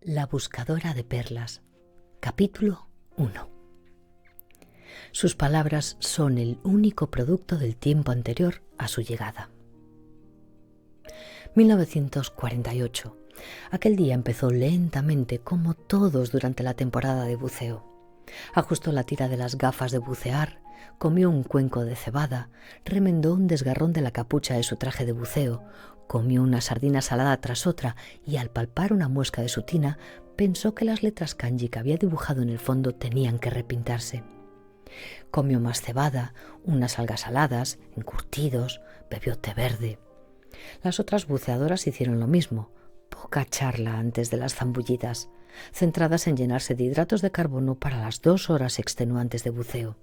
La buscadora de perlas. Capítulo 1. Sus palabras son el único producto del tiempo anterior a su llegada. 1948. Aquel día empezó lentamente, como todos durante la temporada de buceo. Ajustó la tira de las gafas de bucear, comió un cuenco de cebada, remendó un desgarrón de la capucha de su traje de buceo, comió una sardina salada tras otra y al palpar una muesca de su tina pensó que las letras kanji que había dibujado en el fondo tenían que repintarse. Comió más cebada, unas algas saladas, encurtidos, bebió té verde. Las otras buceadoras hicieron lo mismo, poca charla antes de las zambullidas, centradas en llenarse de hidratos de carbono para las 2 horas extenuantes de buceo.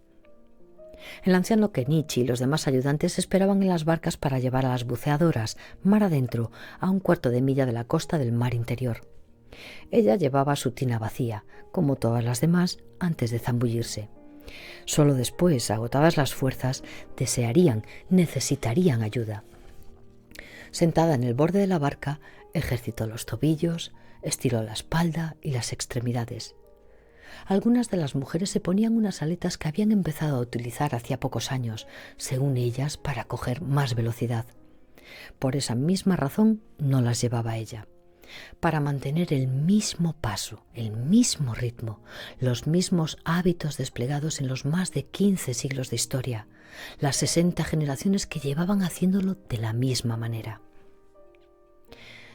El anciano Kenichi y los demás ayudantes esperaban en las barcas para llevar a las buceadoras, mar adentro, a 1/4 de milla de la costa del mar interior. Ella llevaba su tina vacía, como todas las demás, antes de zambullirse. Solo después, agotadas las fuerzas, necesitarían ayuda. Sentada en el borde de la barca, ejercitó los tobillos, estiró la espalda y las extremidades. Algunas de las mujeres se ponían unas aletas que habían empezado a utilizar hacía pocos años, según ellas, para coger más velocidad. Por esa misma razón no las llevaba ella. Para mantener el mismo paso, el mismo ritmo, los mismos hábitos desplegados en los más de 15 siglos de historia, las 60 generaciones que llevaban haciéndolo de la misma manera.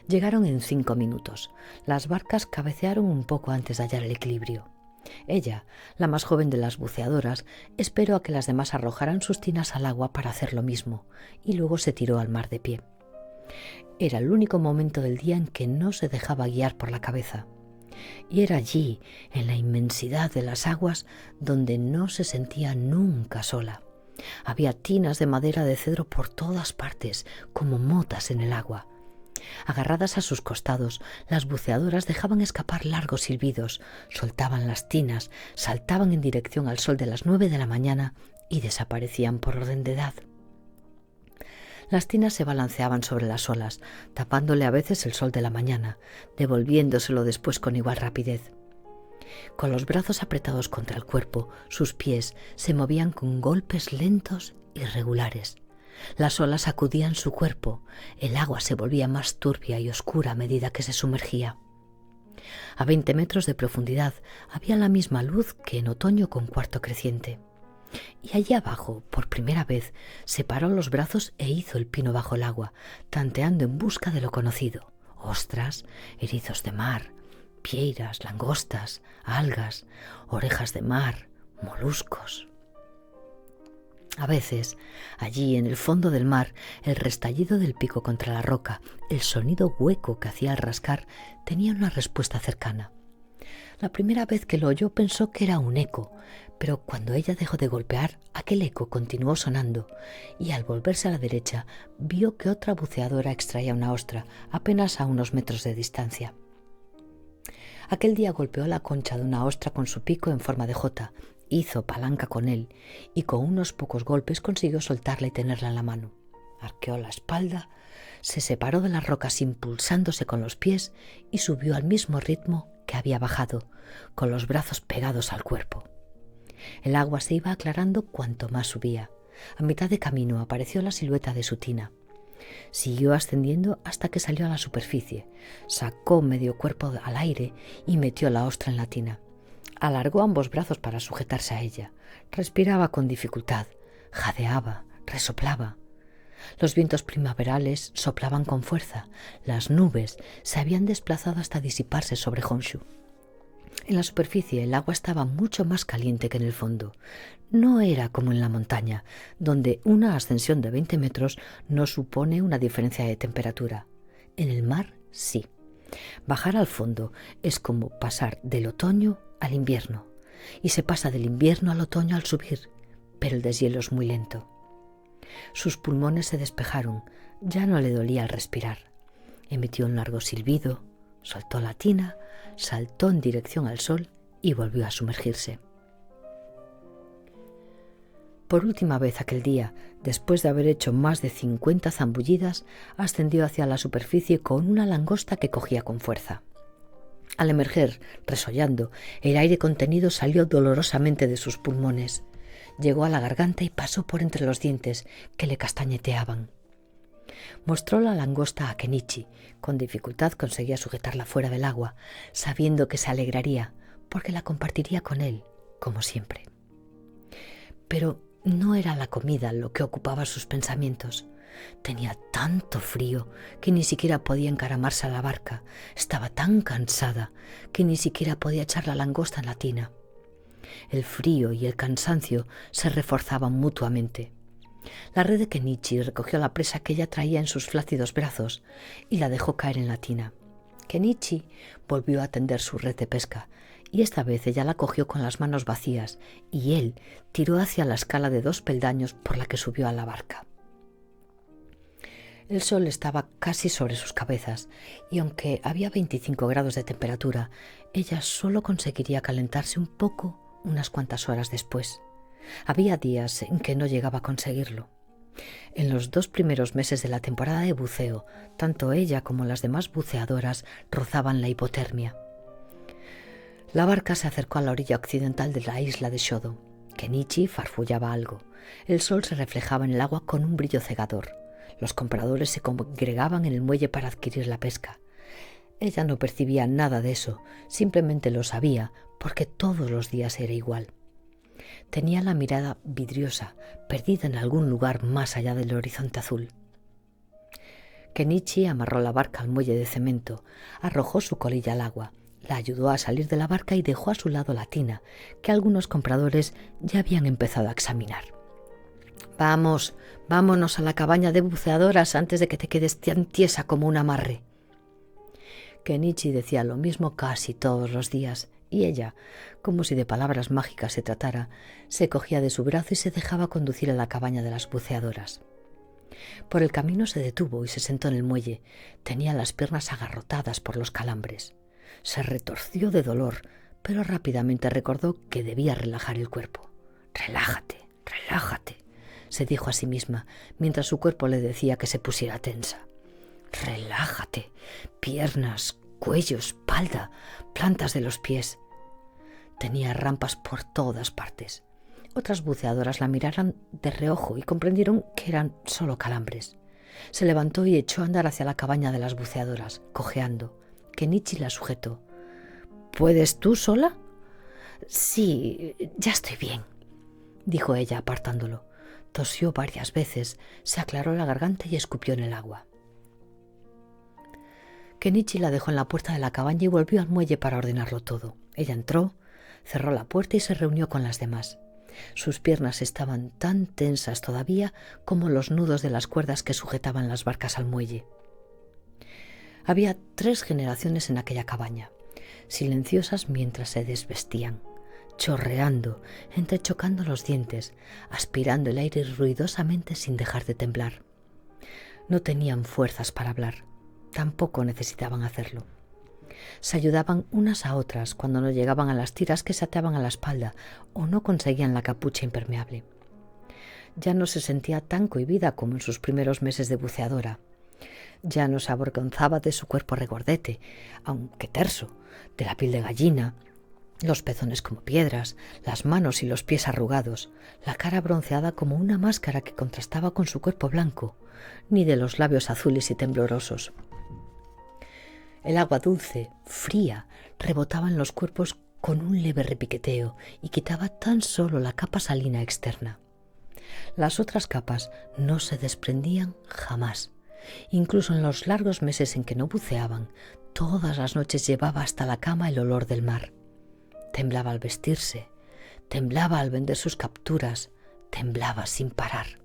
Llegaron en 5 minutos. Las barcas cabecearon un poco antes de hallar el equilibrio. Ella, la más joven de las buceadoras, esperó a que las demás arrojaran sus tinas al agua para hacer lo mismo, y luego se tiró al mar de pie. Era el único momento del día en que no se dejaba guiar por la cabeza. Y era allí, en la inmensidad de las aguas, donde no se sentía nunca sola. Había tinas de madera de cedro por todas partes, como motas en el agua. Agarradas a sus costados, las buceadoras dejaban escapar largos silbidos, soltaban las tinas, saltaban en dirección al sol de las 9 de la mañana y desaparecían por orden de edad. Las tinas se balanceaban sobre las olas, tapándole a veces el sol de la mañana, devolviéndoselo después con igual rapidez. Con los brazos apretados contra el cuerpo, sus pies se movían con golpes lentos y regulares. Las olas sacudían su cuerpo, el agua se volvía más turbia y oscura a medida que se sumergía. A 20 metros de profundidad había la misma luz que en otoño con cuarto creciente. Y allí abajo, por primera vez, separó los brazos e hizo el pino bajo el agua, tanteando en busca de lo conocido: ostras, erizos de mar, pieiras, langostas, algas, orejas de mar, moluscos. A veces, allí en el fondo del mar, el restallido del pico contra la roca, el sonido hueco que hacía al rascar, tenía una respuesta cercana. La primera vez que lo oyó pensó que era un eco, pero cuando ella dejó de golpear, aquel eco continuó sonando, y al volverse a la derecha, vio que otra buceadora extraía una ostra, apenas a unos metros de distancia. Aquel día golpeó la concha de una ostra con su pico en forma de jota, hizo palanca con él y con unos pocos golpes consiguió soltarla y tenerla en la mano. Arqueó la espalda, se separó de las rocas impulsándose con los pies y subió al mismo ritmo que había bajado, con los brazos pegados al cuerpo. El agua se iba aclarando cuanto más subía. A mitad de camino apareció la silueta de su tina. Siguió ascendiendo hasta que salió a la superficie, sacó medio cuerpo al aire y metió la ostra en la tina. Alargó ambos brazos para sujetarse a ella. Respiraba con dificultad, jadeaba, resoplaba. Los vientos primaverales soplaban con fuerza. Las nubes se habían desplazado hasta disiparse sobre Honshu. En la superficie el agua estaba mucho más caliente que en el fondo. No era como en la montaña, donde una ascensión de 20 metros no supone una diferencia de temperatura. En el mar, sí. Bajar al fondo es como pasar del otoño al invierno, y se pasa del invierno al otoño al subir, pero el deshielo es muy lento. Sus pulmones se despejaron, ya no le dolía al respirar. Emitió un largo silbido, soltó la tina, saltó en dirección al sol y volvió a sumergirse. Por última vez aquel día, después de haber hecho más de 50 zambullidas, ascendió hacia la superficie con una langosta que cogía con fuerza. Al emerger, resollando, el aire contenido salió dolorosamente de sus pulmones. Llegó a la garganta y pasó por entre los dientes que le castañeteaban. Mostró la langosta a Kenichi. Con dificultad conseguía sujetarla fuera del agua, sabiendo que se alegraría, porque la compartiría con él, como siempre. Pero no era la comida lo que ocupaba sus pensamientos. Tenía tanto frío que ni siquiera podía encaramarse a la barca. Estaba tan cansada que ni siquiera podía echar la langosta en la tina. El frío y el cansancio se reforzaban mutuamente. La red de Kenichi recogió la presa que ella traía en sus flácidos brazos y la dejó caer en la tina. Kenichi volvió a tender su red de pesca y esta vez ella la cogió con las manos vacías y él tiró hacia la escala de 2 peldaños por la que subió a la barca. El sol estaba casi sobre sus cabezas y aunque había 25 grados de temperatura, ella solo conseguiría calentarse un poco unas cuantas horas después. Había días en que no llegaba a conseguirlo. En los 2 primeros meses de la temporada de buceo, tanto ella como las demás buceadoras rozaban la hipotermia. La barca se acercó a la orilla occidental de la isla de Shodo. Kenichi farfullaba algo. El sol se reflejaba en el agua con un brillo cegador. Los compradores se congregaban en el muelle para adquirir la pesca. Ella no percibía nada de eso, simplemente lo sabía porque todos los días era igual. Tenía la mirada vidriosa, perdida en algún lugar más allá del horizonte azul. Kenichi amarró la barca al muelle de cemento, arrojó su colilla al agua, la ayudó a salir de la barca y dejó a su lado la tina, que algunos compradores ya habían empezado a examinar. «Vamos, vámonos a la cabaña de buceadoras antes de que te quedes tan tiesa como un amarre». Kenichi decía lo mismo casi todos los días, y ella, como si de palabras mágicas se tratara, se cogía de su brazo y se dejaba conducir a la cabaña de las buceadoras. Por el camino se detuvo y se sentó en el muelle. Tenía las piernas agarrotadas por los calambres. Se retorció de dolor, pero rápidamente recordó que debía relajar el cuerpo. «Relájate, relájate», se dijo a sí misma, mientras su cuerpo le decía que se pusiera tensa. «Relájate, piernas, cuello, espalda, plantas de los pies». Tenía rampas por todas partes. Otras buceadoras la miraron de reojo y comprendieron que eran solo calambres. Se levantó y echó a andar hacia la cabaña de las buceadoras, cojeando. Kenichi la sujetó. «¿Puedes tú sola?» «Sí, ya estoy bien», dijo ella apartándolo. Tosió varias veces, se aclaró la garganta y escupió en el agua. Kenichi la dejó en la puerta de la cabaña y volvió al muelle para ordenarlo todo. Ella entró, cerró la puerta y se reunió con las demás. Sus piernas estaban tan tensas todavía como los nudos de las cuerdas que sujetaban las barcas al muelle. Había 3 generaciones en aquella cabaña, silenciosas mientras se desvestían, chorreando, entrechocando los dientes, aspirando el aire ruidosamente sin dejar de temblar. No tenían fuerzas para hablar, tampoco necesitaban hacerlo. Se ayudaban unas a otras cuando no llegaban a las tiras que se ataban a la espalda o no conseguían la capucha impermeable. Ya no se sentía tan cohibida como en sus primeros meses de buceadora. Ya no se avergonzaba de su cuerpo regordete, aunque terso, de la piel de gallina, los pezones como piedras, las manos y los pies arrugados, la cara bronceada como una máscara que contrastaba con su cuerpo blanco, ni de los labios azules y temblorosos. El agua dulce, fría, rebotaba en los cuerpos con un leve repiqueteo y quitaba tan solo la capa salina externa. Las otras capas no se desprendían jamás. Incluso en los largos meses en que no buceaban, todas las noches llevaba hasta la cama el olor del mar. Temblaba al vestirse, temblaba al vender sus capturas, temblaba sin parar.